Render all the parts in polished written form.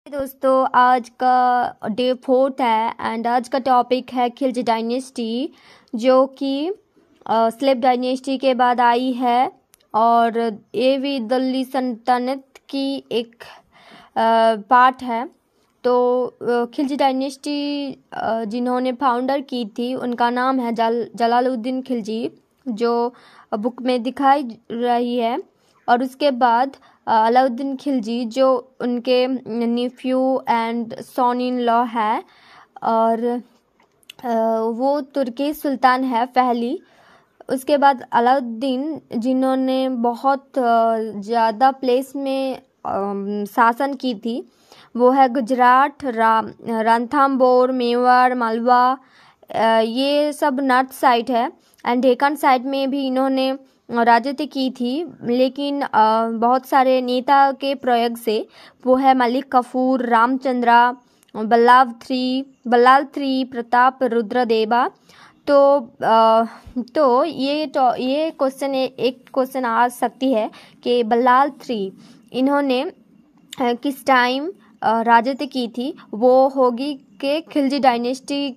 दोस्तों, आज का डे 4 है एंड आज का टॉपिक है खिलजी डायनेस्टी, जो कि स्लेब डायनेस्टी के बाद आई है और ये भी दिल्ली सल्तनत की एक पार्ट है। तो खिलजी डायनेस्टी जिन्होंने फाउंडर की थी उनका नाम है जलालुद्दीन खिलजी, जो बुक में दिखाई रही है। और उसके बाद अलाउद्दीन खिलजी, जो उनके nephew and son in law है, और वो तुर्की सुल्तान है पहली। उसके बाद अलाउद्दीन, जिन्होंने बहुत ज़्यादा प्लेस में शासन की थी, वो है गुजरात, रणथंभौर, मेवाड़, मालवा, ये सब नॉर्थ साइड है। एंड डेक्कन साइड में भी इन्होंने राजत्व की थी, लेकिन बहुत सारे नेता के प्रयोग से, वो है मलिक काफूर, रामचंद्रा, बल्लाल थ्री, प्रताप रुद्रदेवा। तो ये क्वेश्चन एक क्वेश्चन आ सकती है कि बल्लाल थ्री इन्होंने किस टाइम राजत्व की थी। वो होगी कि खिलजी डायनेस्टी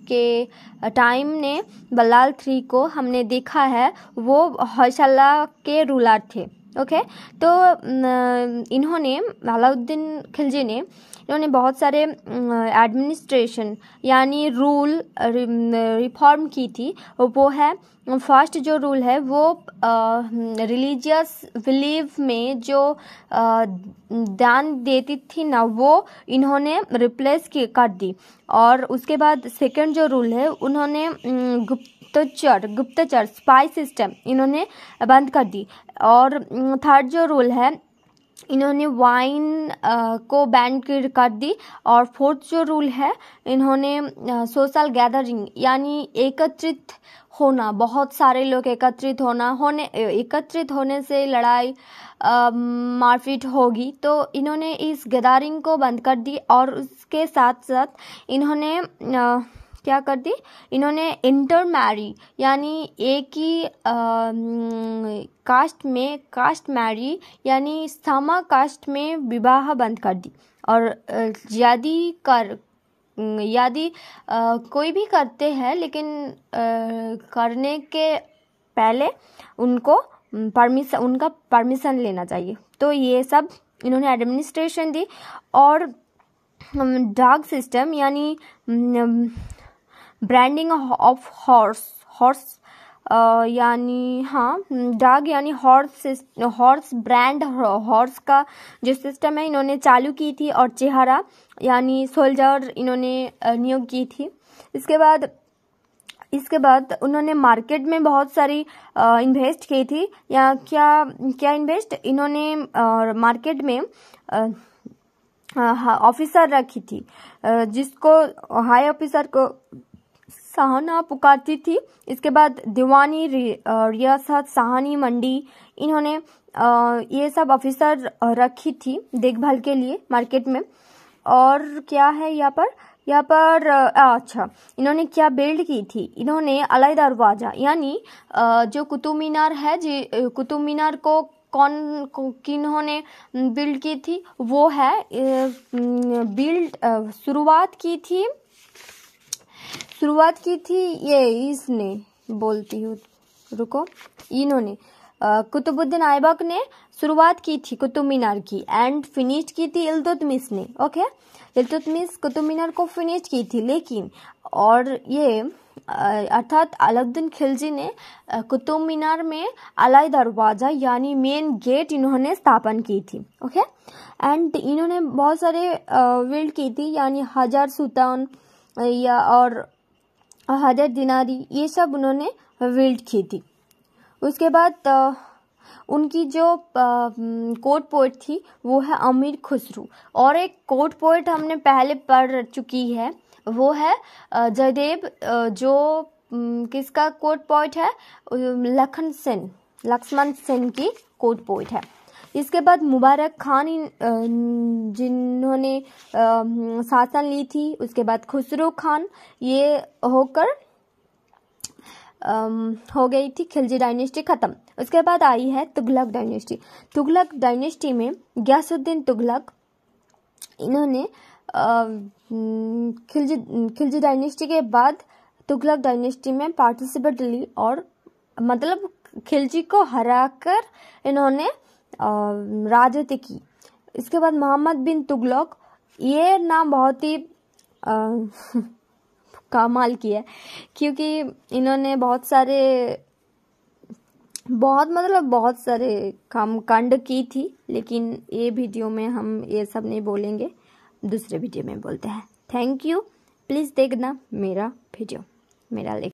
के टाइम ने बल्लाल थ्री को हमने देखा है, वो होयसला के रूलर थे। ओके, तो इन्होंने अलाउद्दीन खिलजी ने इन्होंने बहुत सारे एडमिनिस्ट्रेशन यानी रूल रिफॉर्म की थी। वो है फर्स्ट जो रूल है वो रिलीजियस बिलीव में जो दान देती थी ना, वो इन्होंने रिप्लेस कर दी। और उसके बाद सेकंड जो रूल है, उन्होंने गुप्तचर स्पाई सिस्टम इन्होंने बंद कर दी। और थर्ड जो रूल है, इन्होंने वाइन को बैन कर दी। और फोर्थ जो रूल है, इन्होंने सोशल गैदरिंग यानी एकत्रित होना, बहुत सारे लोग एकत्रित होने से लड़ाई मारपीट होगी, तो इन्होंने इस गैदरिंग को बंद कर दी। और उसके साथ साथ इन्होंने क्या कर दी, इन्होंने इंटरमैरी यानी एक ही कास्ट मैरी यानी समा कास्ट में विवाह बंद कर दी। और यदि कोई भी करते हैं, लेकिन करने के पहले उनका परमिशन लेना चाहिए। तो ये सब इन्होंने एडमिनिस्ट्रेशन दी। और डाक सिस्टम यानी ब्रांडिंग ऑफ हॉर्स यानी डाग यानी हॉर्स ब्रांड हॉर्स का जो सिस्टम है, इन्होंने चालू की थी। और चेहरा यानी सोल्जर इन्होंने नियोग की थी। इसके बाद उन्होंने मार्केट में बहुत सारी इन्वेस्ट की थी। या क्या इन्वेस्ट, इन्होंने मार्केट में ऑफिसर रखी थी, जिसको हाई ऑफिसर को सहाना पुकारती थी। इसके बाद दीवानी, रियासत, सहानी, मंडी, इन्होंने ये सब ऑफिसर रखी थी देखभाल के लिए मार्केट में। और क्या है यहाँ पर अच्छा, इन्होंने क्या बिल्ड की थी, इन्होंने अलाई दरवाजा यानी जो कुतुब मीनार है, कुतुब मीनार को किन्होंने बिल्ड की थी, वो है शुरुआत की थी ये इसने, बोलती हूँ रुको, इन्होंने कुतुबुद्दीन ऐबक ने शुरुआत की थी कुतुब मीनार की, एंड फिनिश की थी इल्तुतमिश ने। ओके, इल्तुतमिश कुतुब मीनार को फिनिश की थी, लेकिन और ये अर्थात अलाउद्दीन खिलजी ने कुतुब मीनार में अलाई दरवाजा यानी मेन गेट इन्होंने स्थापन की थी। ओके, एंड इन्होंने बहुत सारे बिल्ड की थी, यानी 1000 सुल्तान या और 1000 दिनारी, ये सब उन्होंने बिल्ड की थी। उसके बाद उनकी जो कोर्ट पोएट थी वो है अमीर खुसरू। और एक कोर्ट पोएट हमने पहले पढ़ चुकी है, वो है जयदेव, जो किसका कोर्ट पोएट है, लक्ष्मण सेन की कोर्ट पोएट है। इसके बाद मुबारक खान, जिन्होंने शासन ली थी। उसके बाद खुसरो खान, ये होकर हो गई थी खिलजी डायनेस्टी खत्म। उसके बाद आई है तुगलक डायनेस्टी। तुगलक डायनेस्टी में गयासुद्दीन तुगलक इन्होंने खिलजी डायनेस्टी के बाद तुगलक डायनेस्टी में पार्टिसिपेट ली और मतलब खिलजी को हराकर इन्होंने राजनीति की। इसके बाद मोहम्मद बिन तुगलक, ये नाम बहुत ही कमाल की है क्योंकि इन्होंने बहुत सारे काम कांड की थी, लेकिन ये वीडियो में हम ये सब नहीं बोलेंगे, दूसरे वीडियो में बोलते हैं। थैंक यू, प्लीज़ देखना मेरा वीडियो, मेरा लेक्चर।